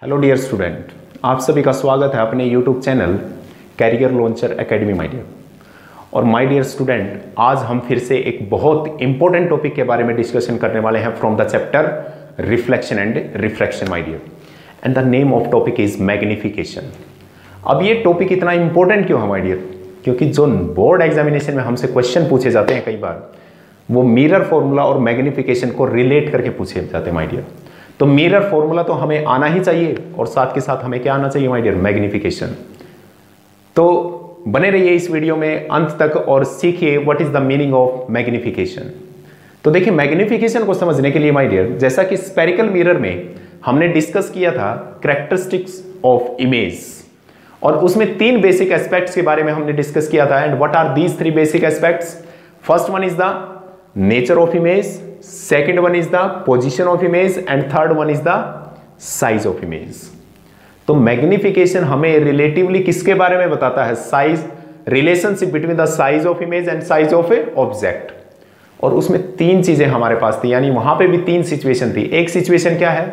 Hello dear student, आप सभी का स्वागत है अपने YouTube channel career launcher academy my dear. और माय डियर स्टूडेंट, आज हम फिर से एक बहुत इंपॉर्टेंट टॉपिक के बारे में डिस्कशन करने वाले हैं from the chapter reflection and refraction my dear, and the name of topic is magnification. अब ये टॉपिक इतना इंपॉर्टेंट क्यों है माय डियर? क्योंकि जो बोर्ड एग्जामिनेशन में हमसे क्वेश्चन पूछे जाते हैं कई बार, वो मिरर फॉर्मूला और मैग्निफिकेशन को रिलेट करके पूछे जाते हैं माय डियर। तो मिरर फॉर्मूला तो हमें आना ही चाहिए और साथ के साथ हमें क्या आना चाहिए माय डियर? मैग्निफिकेशन। तो बने रहिए इस वीडियो में अंत तक और सीखिए what is the meaning of magnification. तो देखिए, मैग्निफिकेशन को समझने के लिए माय डियर, जैसा कि स्फेरिकल मिरर में हमने डिस्कस किया था कैरेक्टरिस्टिक्स ऑफ इमेज, और उसमें तीन बेसिक एस्पेक्ट्स के बारे में हमने डिस्कस किया था। And what are these three basic aspects? First one is the nature of image, second one is the position of image and third one is the size of image। तो magnification हमें relatively किसके बारे में बताता है? Size, relationship between the size of image and size of a object. और उसमें तीन चीजें हमारे पास थी, यानी वहां पे भी तीन सिचुएशन थी। एक सिचुएशन क्या है?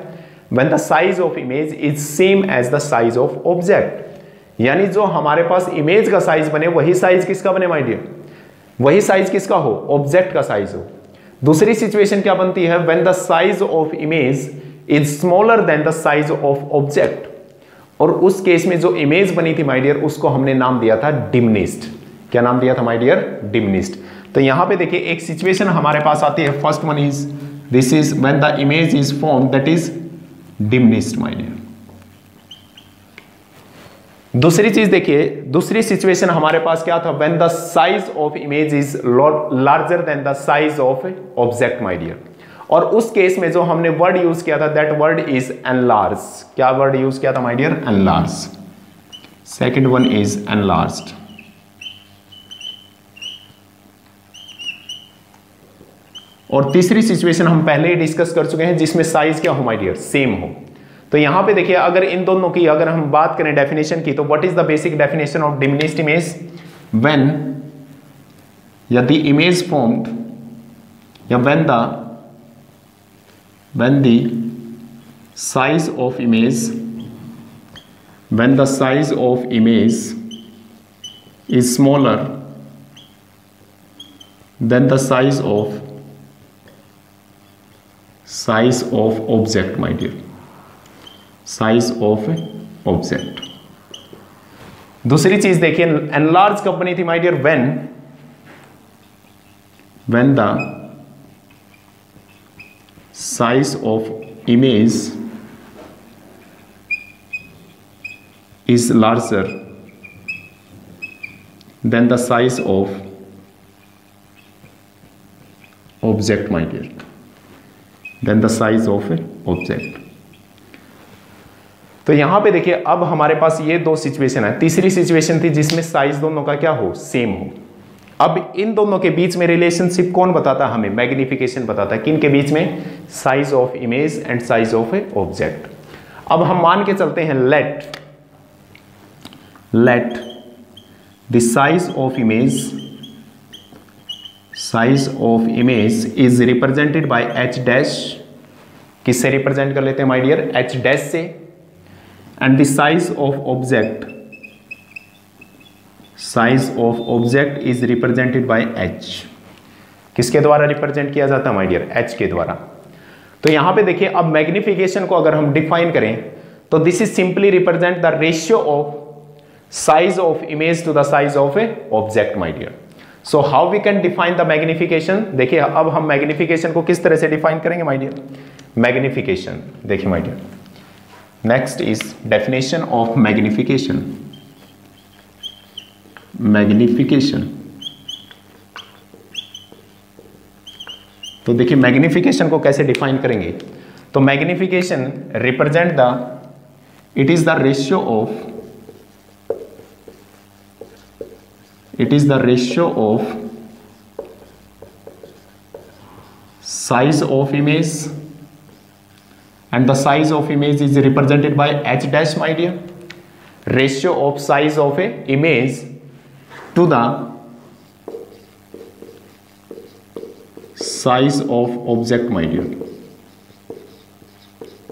When the size of image is same as the size of object, यानी जो हमारे पास इमेज का साइज बने वही साइज किसका बने माय डियर? वही साइज किसका हो? ऑब्जेक्ट का साइज हो। दूसरी सिचुएशन क्या बनती है? When the size of image is smaller than the size of object, और उस केस में जो इमेज बनी थी माय डियर, उसको हमने नाम दिया था डिमिनिश्ड। क्या नाम दिया था माय डियर? डिमिनिश्ड। तो यहां पे देखिए एक सिचुएशन हमारे पास आती है। First one is this is when the image is form that is diminished my dear. दूसरी चीज देखिए, दूसरी सिचुएशन हमारे पास क्या था? When the size of image is larger than the size of object my dear, और उस केस में जो हमने वर्ड यूज किया था दैट वर्ड इज एनलार्ज। क्या वर्ड यूज किया था my dear? Enlarge. Second one is enlarged. और तीसरी सिचुएशन हम पहले ही डिस्कस कर चुके हैं जिसमें साइज क्या हो माय डियर? सेम हो। तो यहां पे देखिए, अगर इन दोनों की अगर हम बात करें डेफिनेशन की, तो what is the basic definition of diminished image? When the image formed या when the size of image, when the size of image is smaller than the size of object my dear, size of object. दूसरी चीज देखिए, enlarge कब बनी थी my dear? When the size of image is larger than the size of object my dear, then the size of object. तो यहां पे देखिए, अब हमारे पास ये दो सिचुएशन है। तीसरी सिचुएशन थी जिसमें साइज दोनों का क्या हो? सेम हो। अब इन दोनों के बीच में रिलेशनशिप कौन बताता है हमें? मैग्निफिकेशन बताता है। किन के बीच में? Size of image and size of a object. अब हम मान के चलते हैं let the size of image is represented by H dash. किससे रिप्रेजेंट कर लेते हैं माय डियर? एच डैश से। and the size of object is represented by h। किसके द्वारा रिप्रेजेंट किया जाता है माय डियर? h के द्वारा। तो यहां पे देखिए, अब मैग्निफिकेशन को अगर हम डिफाइन करें तो this is simply represent the ratio of size of image to the size of a object my dear. So how we can define the magnification? देखिए, अब हम मैग्निफिकेशन को किस तरह से डिफाइन करेंगे माय डियर? मैग्निफिकेशन देखिए my dear, next is definition of magnification। तो देखिए मैग्निफिकेशन को कैसे डिफाइन करेंगे? तो magnification represent the, it is the ratio of size of image, and the size of image is represented by h dash my dear। ratio of size of a image to the size of object my dear।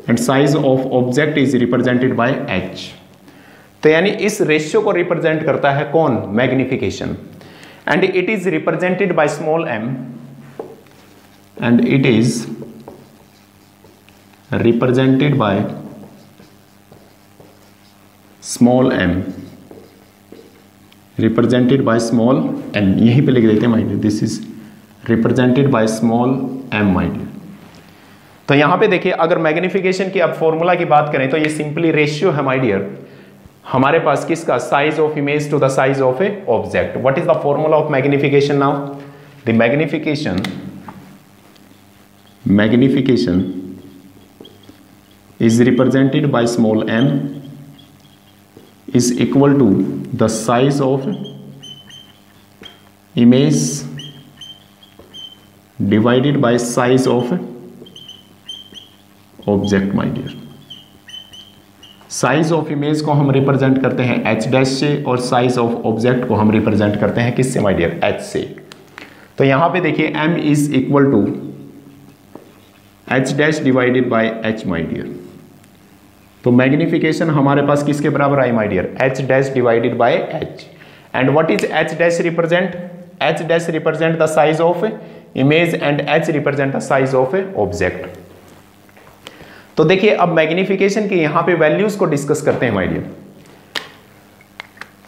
And size of object is represented by h। तो यानी इस ratio को represent करता है कौन? Magnification. And it is represented by small m, and it is represented by small m, represented by small m। यहीं पे लिख देते हैं my dear, this is represented by small m my dear. तो यहां पे देखिए, अगर मैग्निफिकेशन की अब फॉर्मूला की बात करें तो ये सिंपली रेशियो है माय डियर हमारे पास किसका? Size of image to the size of a object. What is the formula of magnification now? The magnification is represented by small m is equal to the size of image divided by size of object my dear। Size of image को हम represent करते हैं h dash से और size of object को हम represent करते हैं किससे माय डियर? h से। तो यहां पे देखिए m is equal to h dash divided by h my dear. तो मैग्निफिकेशन हमारे पास किसके बराबर आई my dear? h dash divided by h। And what is h dash represent? h dash represent the size of image and h represent the size of object. तो देखिए अब magnification के यहां पे वैल्यूज को डिस्कस करते हैं माय डियर।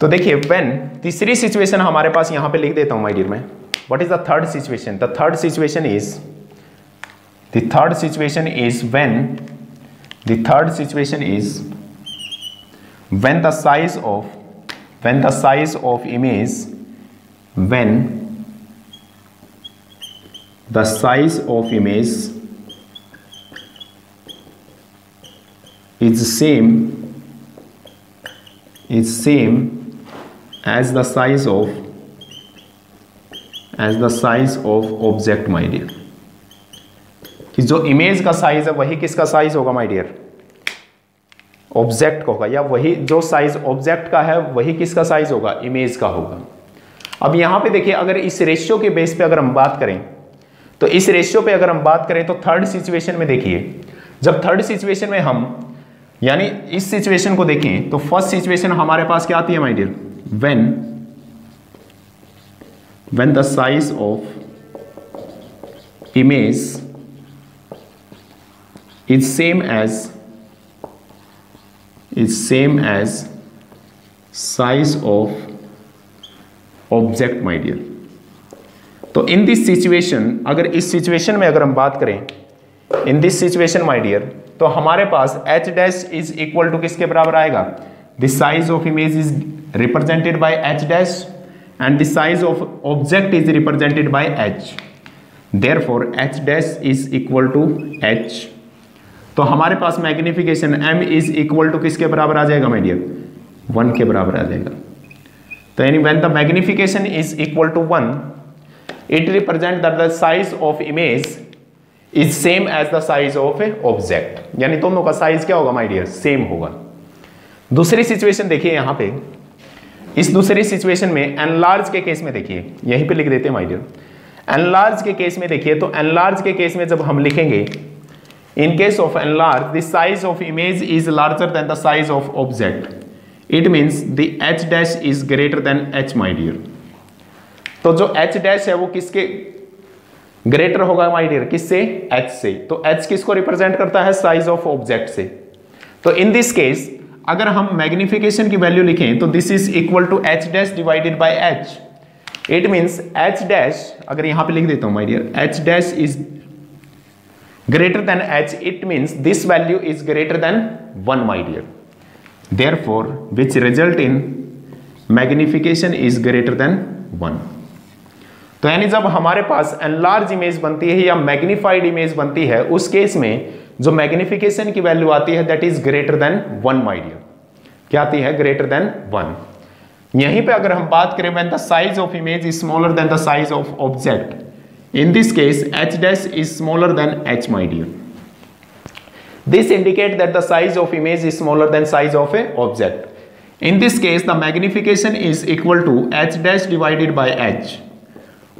तो देखिए व्हेन, तीसरी सिचुएशन हमारे पास यहां पे लिख देता हूं माय डियर मैं। What is the third situation? The third situation is when the third situation is when the size of image is same as the size of object my dear। कि जो image का size है वही किसका size होगा my dear? Object का होगा, या वही जो साइज ऑब्जेक्ट का है वही किसका साइज होगा? इमेज का होगा। अब यहां पे देखिए, अगर इस रेशियो के बेस पे अगर हम बात करें तो इस रेशियो पे अगर हम बात करें तो थर्ड सिचुएशन में देखिए, जब थर्ड सिचुएशन में हम यानी इस सिचुएशन को देखें तो फर्स्ट सिचुएशन हमारे पास क्या आती है my dear? When the size of image is same as size of object my dear। तो इन दिस सिचुएशन, अगर इस सिचुएशन में अगर हम बात करें in this situation my dear, तो हमारे पास h dash is equal to किसके बराबर आएगा? The size of image is represented by h dash and the size of object is represented by h। Therefore h dash is equal to h। तो हमारे पास magnification m is equal to किसके बराबर आ जाएगा my dear? 1 के बराबर आ जाएगा। तो यानी when the magnification is equal to 1 it represent that the size of image is same as the size of a object. यानी दोनों का साइज क्या होगा माय डियर? सेम होगा। दूसरी सिचुएशन देखिए यहां पे, इस दूसरी सिचुएशन में एनलार्ज के केस में देखिए, यहीं पे लिख देते हैं माय डियर। एनलार्ज के केस में देखिए, तो एनलार्ज के केस में जब हम लिखेंगे in case of enlarge the size of image is larger than the size of object, it means the h dash is greater than h my dear। तो जो h dash है वो किसके ग्रेटर होगा माय डियर? किससे? h से। तो h किसको रिप्रेजेंट करता है? साइज ऑफ ऑब्जेक्ट से। तो इन दिस केस अगर हम मैग्निफिकेशन की वैल्यू लिखें तो this is equal to h dash divided by h। It means h dash, अगर यहां पे लिख देता हूं my dear, h dash is greater than h, it means this value is greater than 1 my dear। therefore which result in magnification is greater than 1। तो यानी जब हमारे पास enlarge इमेज बनती है या मैग्निफाइड इमेज बनती है उस केस में जो मैग्निफिकेशन की वैल्यू आती है that is greater than 1 my dear। क्या आती है? Greater than 1। यहीं पे अगर हम बात करें when the size of image is smaller than the size of object, in this case h dash is smaller than h my dear। this indicate that the size of image is smaller than size of a object। in this case the magnification is equal to h dash divided by h,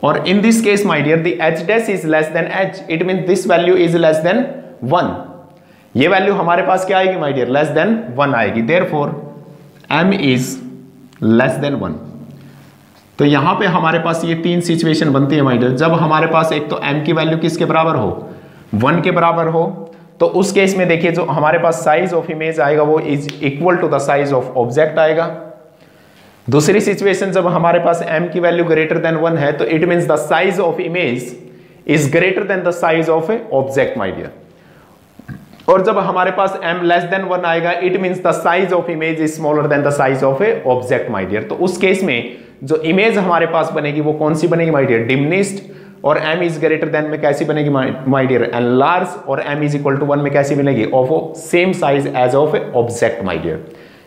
or in this case my dear the h dash is less than h, it means this value is less than 1। ये value हमारे पास क्या आएगी my dear, less than 1 आएगी, therefore m is less than 1। तो यहां पे हमारे पास ये 3 सिचुएशन बनती है माय डियर। जब हमारे पास एक तो m की वैल्यू किसके बराबर हो, 1 के बराबर हो, तो उस केस में देखिए जो हमारे पास साइज ऑफ इमेज आएगा वो is equal to the size of object आएगा। दूसरी सिचुएशन जब हमारे पास m की वैल्यू ग्रेटर देन 1 है, तो it means the size of image is greater than the size of a object my dear. और जब हमारे पास m लेस देन 1 आएगा, it means the size of image is smaller than the size of a object my dear. तो उस case में जो image हमारे पास बनेगी वो कौन सी बनेगी माय डियर, डिमिनिश्ड। और m इज ग्रेटर देन में कैसी बनेगी माय डियर, एनलार्ज। और m इज इक्वल टू 1 में कैसी बनेगी, of same size as of a object my dear.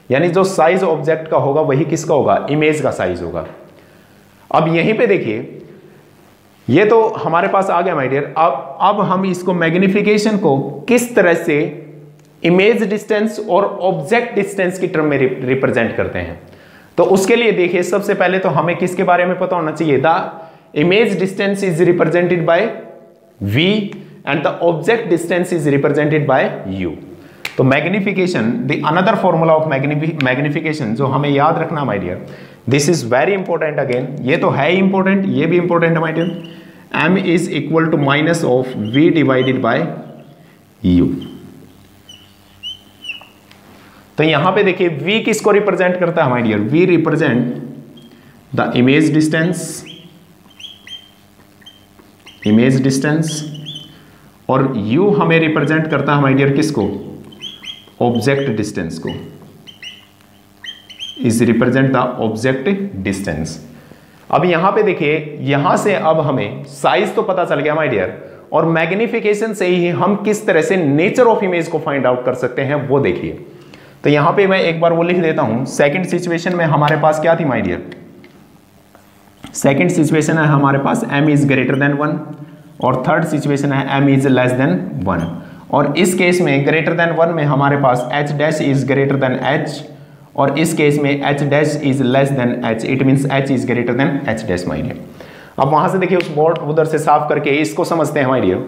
यानी जो साइज ऑब्जेक्ट का होगा वही किसका होगा, इमेज का साइज होगा। अब यहीं पे देखिए ये तो हमारे पास आ गया माय डियर। अब हम इसको मैग्निफिकेशन को किस तरह से इमेज डिस्टेंस और ऑब्जेक्ट डिस्टेंस की टर्म में रिप्रेजेंट करते हैं। तो उसके लिए देखिए सबसे पहले तो हमें किसके बारे में पता होना चाहिए, the image distance is represented by v and the object distance is represented by u। तो magnification, the another formula of magnification जो हमें याद रखना my dear, this is very important again. ये तो है इंपॉर्टेंट, ये भी इंपॉर्टेंट है my dear. m is equal to minus of v divided by u। तो यहां पे देखिए v किसको रिप्रेजेंट करता है my dear, v represent the image distance, और u हमें रिप्रेजेंट करता है माय डियर किसको, ऑब्जेक्ट डिस्टेंस को, is represent the object distance. अब यहां पे देखिए यहां से अब हमें साइज तो पता चल गया माय डियर, और मैग्निफिकेशन से ही हम किस तरह से नेचर ऑफ इमेज को फाइंड आउट कर सकते हैं वो देखिए। तो यहां पे मैं एक बार वो लिख देता हूं। सेकंड सिचुएशन में हमारे पास क्या थी माय डियर, सेकंड सिचुएशन है हमारे पास m इज ग्रेटर देन 1, और थर्ड सिचुएशन है m इज लेस देन 1। और इस केस में ग्रेटर देन 1 में हमारे पास h dash is greater than h, और इस केस में h dash is less than h, it means h is greater than h dash my dear. अब वहां से देखिए उस बोर्ड उधर से साफ करके इसको समझते हैं माय डियर।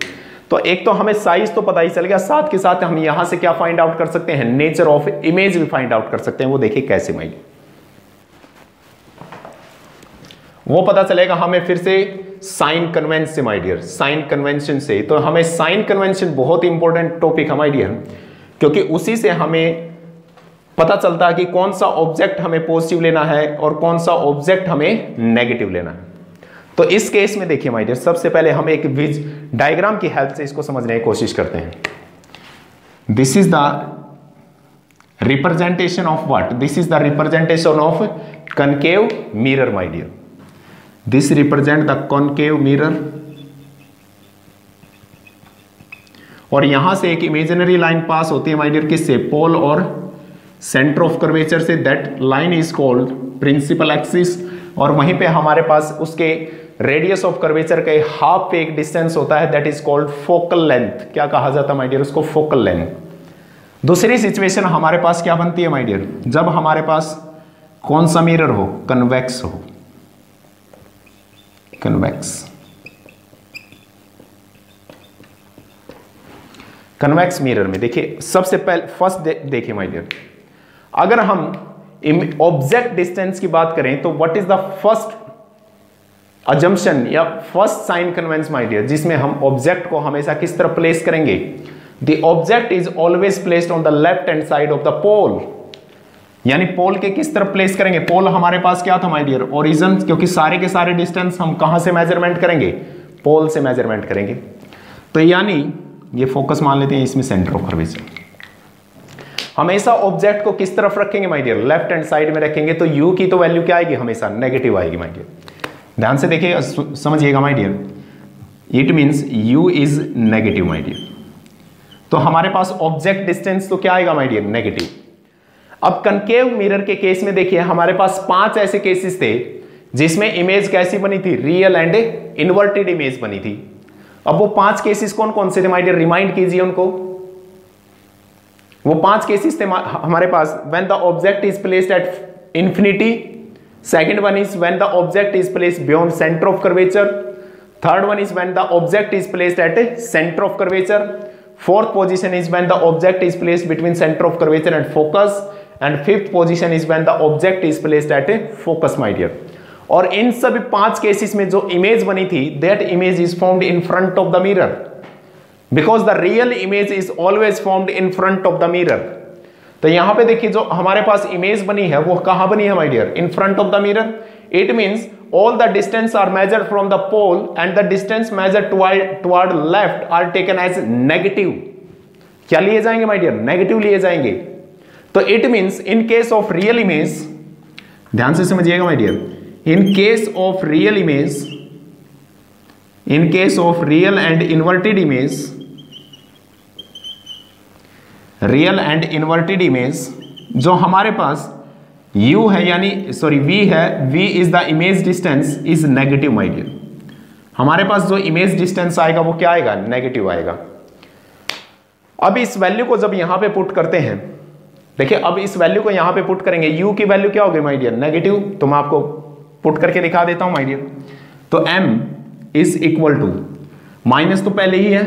तो एक तो हमें साइज तो पता ही चल गया, साथ के साथ हम यहां से क्या फाइंड आउट कर सकते हैं, नेचर ऑफ इमेज भी फाइंड आउट कर सकते हैं। वो देखिए कैसे माय डियर, वो पता चलेगा हमें फिर से साइन कन्वेंशन से माय डियर, साइन कन्वेंशन से। तो हमें साइन कन्वेंशन बहुत इंपॉर्टेंट टॉपिक है माय डियर, क्योंकि उसी से हमें पता चलता है कि कौन सा ऑब्जेक्ट हमें पॉजिटिव लेना है और कौन सा ऑब्जेक्ट हमें नेगेटिव लेना है। तो इस केस में देखिए माय डियर, सबसे पहले हम एक विज डायग्राम की हेल्प से इसको समझने की कोशिश करते हैं। This is the representation of what, this is the representation of concave mirror my dear. This represent the concave mirror, और यहां से एक इमेजिनरी लाइन पास होती है माय डियर किससे, पोल और सेंटर ऑफ कर्वेचर से। That line is called principal axis, और वहीं पे हमारे पास उसके रेडियस ऑफ कर्वेचर के हाफ पे एक डिस्टेंस होता है, that is called focal length. क्या कहा जाता है माय डियर, उसको फोकल लेंथ। दूसरी सिचुएशन हमारे पास क्या बनती है माय डियर, जब हमारे पास कौन सा मिरर हो, कन्वेक्स हो, कन्वेक्स। कन्वेक्स मिरर में देखिए सबसे पहले फर्स्ट देखिए माय डियर, अगर हम ऑब्जेक्ट डिस्टेंस की बात करें तो what is the first assumption या first sign convention my dear, जिसमें हम ऑब्जेक्ट को हमेशा किस तरह प्लेस करेंगे, the object is always placed on the left hand side of the pole. यानी पोल के किस तरफ प्लेस करेंगे, पोल हमारे पास क्या था माय डियर, ओरिजिन, क्योंकि सारे के सारे डिस्टेंस हम कहां से मेजरमेंट करेंगे, पोल से मेजरमेंट करेंगे। तो यानी ये फोकस मान लेते हैं, इसमें सेंटर ऑफ कर्वेचर। हमेशा ऑब्जेक्ट को किस तरफ रखेंगे my dear, left hand side में रखेंगे। तो u की तो वैल्यू क्या आएगी, हमेशा नेगेटिव आएगी माय डियर। ध्यान से देखिए, समझिएगा my dear, it means u is negative my dear. तो हमारे पास ऑब्जेक्ट डिस्टेंस तो क्या आएगा माय डियर, नेगेटिव। अब कनकेव मिरर के केस में देखिए हमारे पास 5 ऐसे केसेस थे जिसमें इमेज कैसी बनी थी, रियल एंड इन्वर्टेड इमेज बनी थी। अब वो 5 केसेस कौन कौन से थे माय डियर, रिमाइंड कीजिए उनको। वो 5 केसेस थे हमारे पास, when the object is placed at infinity, second one is when the object is placed beyond centre of curvature, third one is when the object is placed at centre of curvature, fourth position is when the object is placed between centre of curvature and focus, and fifth position is when the object is placed at a focus my dear. और इन सभी 5 cases में जो image बनी थी, that image is formed in front of the mirror, because the real image is always formed in front of the mirror. तो यहां पे देखिए जो हमारे पास इमेज बनी है वो कहां बनी है my dear? In front of the mirror. It means all the distance are measured from the pole and the distance measured toward left are taken as negative। क्या लिए जाएंगे माय डियर? नेगेटिव लिए जाएंगे। तो it means in case of real image, ध्यान से समझिएगा my dear, in case of real image, in case of real and inverted image, real and inverted image, जो हमारे पास u है यानी सॉरी v है, v is the image distance is negative my dear. हमारे पास जो इमेज डिस्टेंस आएगा वो क्या आएगा? नेगेटिव आएगा। अब इस वैल्यू को जब यहां पे पुट करते हैं, देखिए अब इस वैल्यू को यहां पे पुट करेंगे, u की वैल्यू क्या होगी माय डियर? नेगेटिव। तो मैं आपको पुट करके दिखा देता हूं माय डियर। तो m is equal to, minus तो पहले ही है,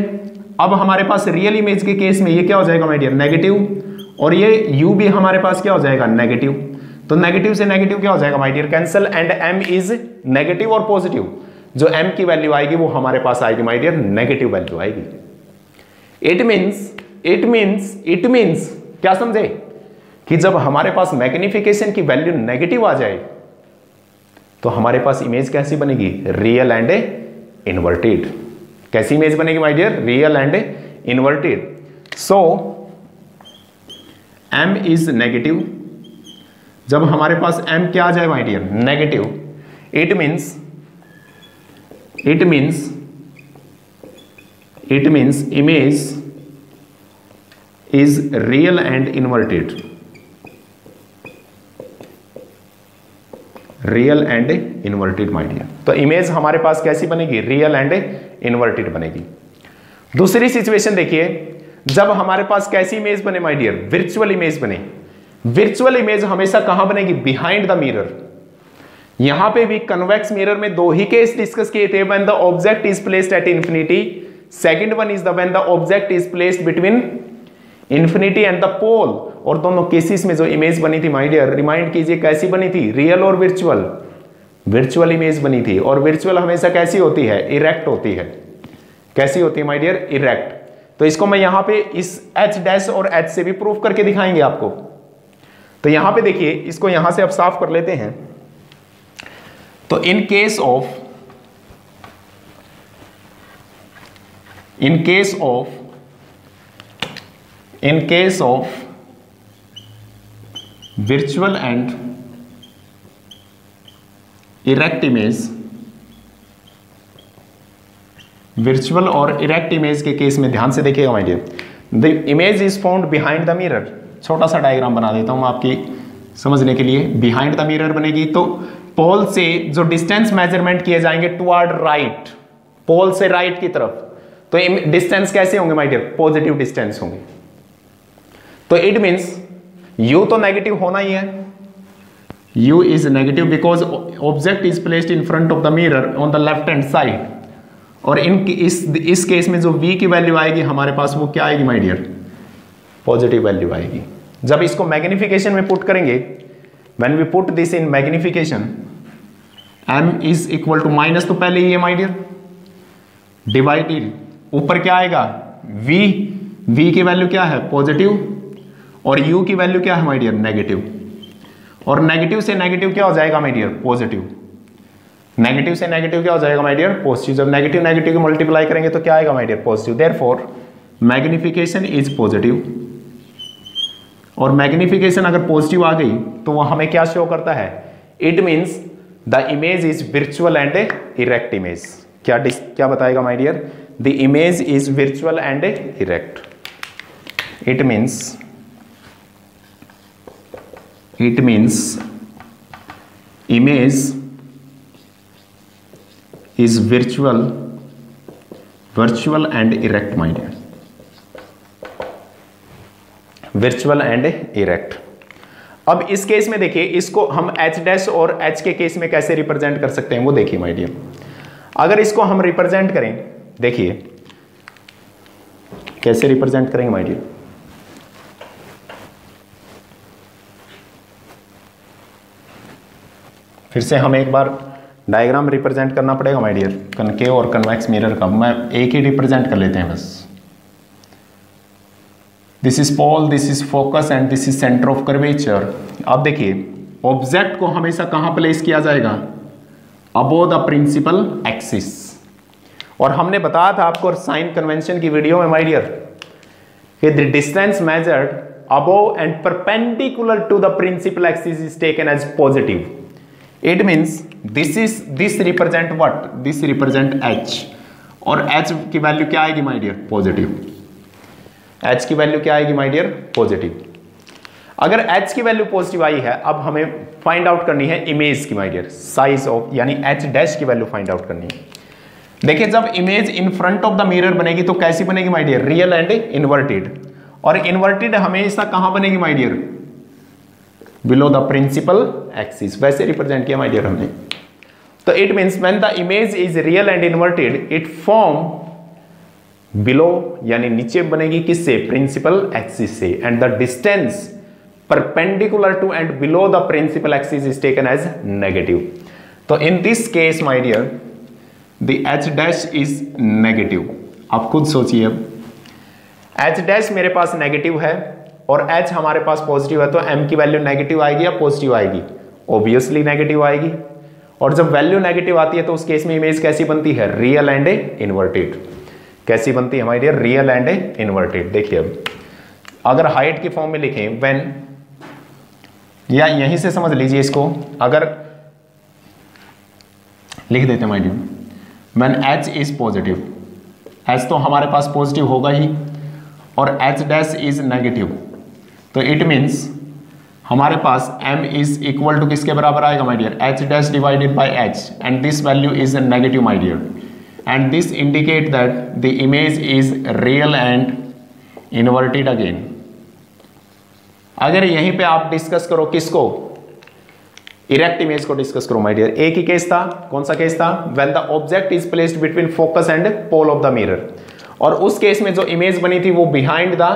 अब हमारे पास रियल इमेज के केस में ये क्या हो जाएगा माय डियर? नेगेटिव। और ये u भी हमारे पास क्या हो जाएगा? नेगेटिव। तो नेगेटिव से नेगेटिव क्या हो जाएगा my dear? Cancel, and m is negative और पॉजिटिव। जो m की वैल्यू आएगी वो हमारे पास आएगी माय डियर नेगेटिव वैल्यू आएगी। इट मींस क्या समझे कि जब हमारे पास मैग्निफिकेशन की वैल्यू नेगेटिव आ जाए तो हमारे पास इमेज कैसी बनेगी? Real and inverted. कैसी इमेज बनेगी my dear? Real and inverted. So m is negative. जब हमारे पास m क्या आ जाए my dear? Negative. It means image is real and inverted. Real and inverted my dear. तो इमेज हमारे पास कैसी बनेगी? रियल एंड इन्वर्टेड बनेगी। दूसरी सिचुएशन देखिए, जब हमारे पास कैसी इमेज बने माय डियर? वर्चुअल इमेज बने। वर्चुअल इमेज हमेशा कहां बनेगी? Behind the mirror. यहां पे भी कन्वेक्स मिरर में 2 ही केस डिस्कस किए थे, when the object is placed at infinity, second one is the when the object is placed between infinity and the pole. और दोनों केसेस में जो इमेज बनी थी माय डियर, रिमाइंड कीजिए कैसी बनी थी? रियल और वर्चुअल। वर्चुअल इमेज बनी थी, और वर्चुअल हमेशा कैसी होती है? इरेक्ट होती है। कैसी होती है माय डियर? इरेक्ट। तो इसको मैं यहां पे इस h डैश और h से भी प्रूफ करके दिखाएंगे आपको। तो यहां पे देखिए, इसको यहां से अब साफ कर लेते हैं। तो in case of virtual and erect image, virtual और इरेक्ट इमेज के केस में ध्यान से देखिएगा my dear, the image is found behind the mirror. छोटा सा डायग्राम बना देता हूं आपकी समझने के लिए। बिहाइंड द मिरर बनेगी, तो पोल से जो डिस्टेंस मेजरमेंट किए जाएंगे टुवर्ड राइट, पोल से राइट की तरफ, तो डिस्टेंस कैसे होंगे माय डियर? पॉजिटिव डिस्टेंस होंगे। तो इट मींस u तो नेगेटिव होना ही है, u is negative because object is placed in front of the mirror on the left hand side. और इस केस में जो v की वैल्यू आएगी हमारे पास वो क्या आएगी माय डियर? पॉजिटिव वैल्यू आएगी। जब इसको मैग्निफिकेशन में पुट करेंगे, when we put this in magnification, m is equal to, minus तो पहले ही है माय डियर, डिवाइडेड, ऊपर क्या आएगा? v की वैल्यू क्या है? पॉजिटिव, और u की वैल्यू क्या है माय डियर? नेगेटिव। और नेगेटिव से नेगेटिव क्या हो जाएगा माय डियर? पॉजिटिव। नेगेटिव से नेगेटिव क्या हो जाएगा माय डियर? पॉजिटिव। जब नेगेटिव नेगेटिव को मल्टीप्लाई करेंगे तो क्या आएगा my dear? Positive. Therefore magnification is positive. और मैग्निफिकेशन अगर पॉजिटिव आ गई तो वो हमें क्या शो करता है? It means the image is virtual and erect image. क्या बताएगा my dear? The image is virtual and erect. It means image is virtual and erect my dear, virtual and erect। अब इस केस में देखिए, इसको हम h डैश और h के केस में कैसे रिप्रेजेंट कर सकते हैं वो देखिए माय डियर। अगर इसको हम रिप्रेजेंट करें, देखिए कैसे रिप्रेजेंट करेंगे माय डियर? फिर से हमें एक बार डायग्राम रिप्रेजेंट करना पड़ेगा माय डियर, कनकेव और कन्वेक्स मिरर का। मैं एक ही रिप्रेजेंट कर लेते हैं बस। This is pole, this is focus and this is centre of curvature. अब देखिए ऑब्जेक्ट को हमेशा कहां प्लेस किया जाएगा? Above the principal axis. और हमने बताया था आपको साइन कन्वेंशन की वीडियो में माय डियर कि the distance measured above and perpendicular to the principal axis is taken as positive. It means this represent what? This represent h, और h की वैल्यू क्या आएगी माय डियर? पॉजिटिव। h की value क्या आएगी my dear? Positive. अगर h की value positive आई है, अब हमें फाइंड आउट करनी है इमेज की माय डियर, साइज ऑफ, यानी h डैश की वैल्यू फाइंड आउट करनी है। देखिए जब image in front of the mirror बनेगी तो कैसी बनेगी my dear? Real and inverted. और इन्वर्टेड हमेशा कहां बनेगी my dear? Below the principal axis. वैसे रिप्रेजेंट किया माय डियर हमने। तो it means when the image is real and inverted it form below, यानी नीचे बनेगी किससे? प्रिंसिपल एक्सिस से। And the distance perpendicular to and below the principal axis is taken as negative. तो in this case my dear the h dash is negative. आप खुद सोचिए, अब h डैश मेरे पास नेगेटिव है और h हमारे पास पॉजिटिव है, तो m की वैल्यू नेगेटिव आएगी या पॉजिटिव आएगी? ऑब्वियसली नेगेटिव आएगी। और जब वैल्यू नेगेटिव आती है तो उस केस में इमेज कैसी बनती है? Real and inverted. कैसी बनती है हमारी डियर? Real and inverted. देखिए अब अगर हाइट की फॉर्म में लिखें व्हेन, या यहीं से समझ लीजिए इसको, अगर लिख देते हैं my dear when h is positive, h तो हमारे पास पॉजिटिव होगा ही, और h डैश इज नेगेटिव, तो इट मीन्स हमारे पास m इज इक्वल टू किसके बराबर आएगा my dear? h dash divided by h, and this value is negative my dear, and this indicate that the image is real and inverted again. अगर यहीं पे आप discuss करो किसको? इरेक्ट इमेज को डिस्कस करो माय डियर। एक ही केस था, कौन सा केस था? When the object is placed between focus and pole of the mirror. और उस केस में जो इमेज बनी थी वो बिहाइंड द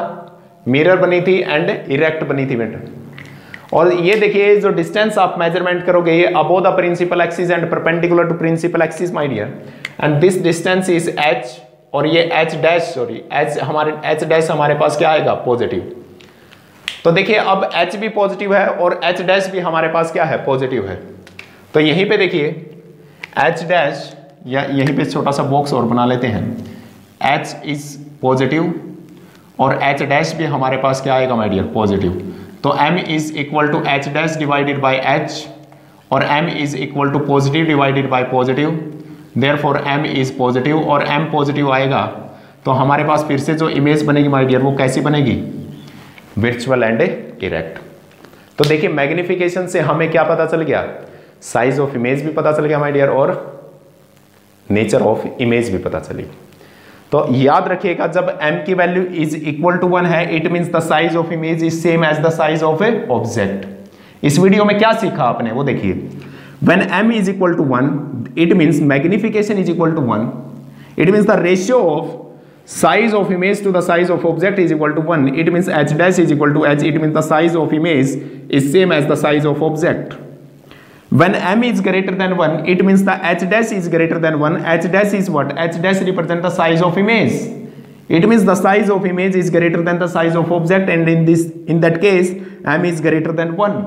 मिरर बनी थी एंड इरेक्ट बनी थी बेटा। और ये देखिए जो डिस्टेंस आप मेजरमेंट करोगे ये above the principal axis and perpendicular to principal axis my dear, and this distance is h, और ये h dash, sorry h dash हमारे पास क्या आएगा? पॉजिटिव। तो देखिए अब h भी पॉजिटिव है और h डैश भी हमारे पास क्या है? पॉजिटिव है। तो यहीं पे देखिए h डैश, या यहीं पे छोटा सा बॉक्स और बना लेते हैं, h इज पॉजिटिव और h डैश भी हमारे पास क्या आएगा माय डियर? पॉजिटिव। तो m is equal to h dash divided by h, और m is equal to positive divided by positive, therefore m is positive, और m पॉजिटिव आएगा तो हमारे पास फिर से जो इमेज बनेगी माय डियर वो कैसी बनेगी? Virtual and erect. तो देखिए मैग्निफिकेशन से हमें क्या पता चल गया? साइज ऑफ इमेज भी पता चल गया माय डियर, और नेचर ऑफ इमेज भी पता चली। तो याद रखिएगा जब m की वैल्यू इज इक्वल टू 1 है, it means the size of image is same as the size of a object. इस वीडियो में क्या सीखा आपने वो देखिए, when m is equal to 1 it means magnification is equal to 1, it means the ratio of size of image to the size of object is equal to 1. It means h dash is equal to h. It means the size of image is same as the size of object. When m is greater than 1, it means the h dash is greater than 1. H dash is what? H dash represent the size of image. It means the size of image is greater than the size of object, and in that case m is greater than 1.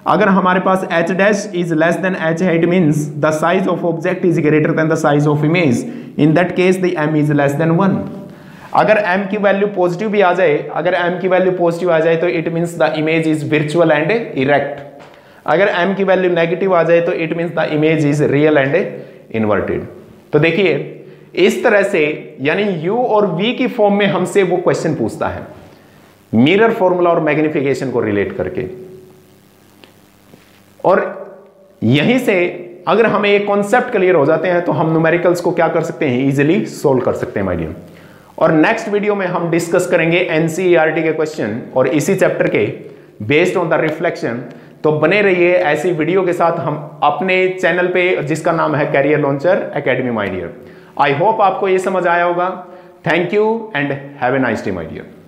अगर हमारे पास h dash is less than h है, it means the size of object is greater than the size of image. In that case the m is less than 1. अगर m की value positive भी आ जाए, अगर m की value positive आ जाए तो it means the image is virtual and erect. अगर m की वैल्यू नेगेटिव आ जाए तो it means the image is real and inverted. तो देखिए इस तरह से, यानी u और v की फॉर्म में हमसे वो क्वेश्चन पूछता है मिरर फॉर्मूला और मैग्निफिकेशन को रिलेट करके। और यहीं से अगर हमें ये कॉन्सेप्ट क्लियर हो जाते हैं तो हम न्यूमेरिकल्स को क्या कर सकते हैं? इजीली सोल्व कर सकते हैं माय डियर। और नेक्स्ट वीडियो में हम डिस्कस करेंगे एनसीईआरटी के क्वेश्चन और इसी चैप्टर के बेस्ड ऑन द रिफ्लेक्शन। तो बने रहिए ऐसी वीडियो के साथ हम अपने चैनल पे जिसका नाम है career launcher academy my dear. I hope आपको ये समझ आया होगा। Thank you and have a nice day my dear.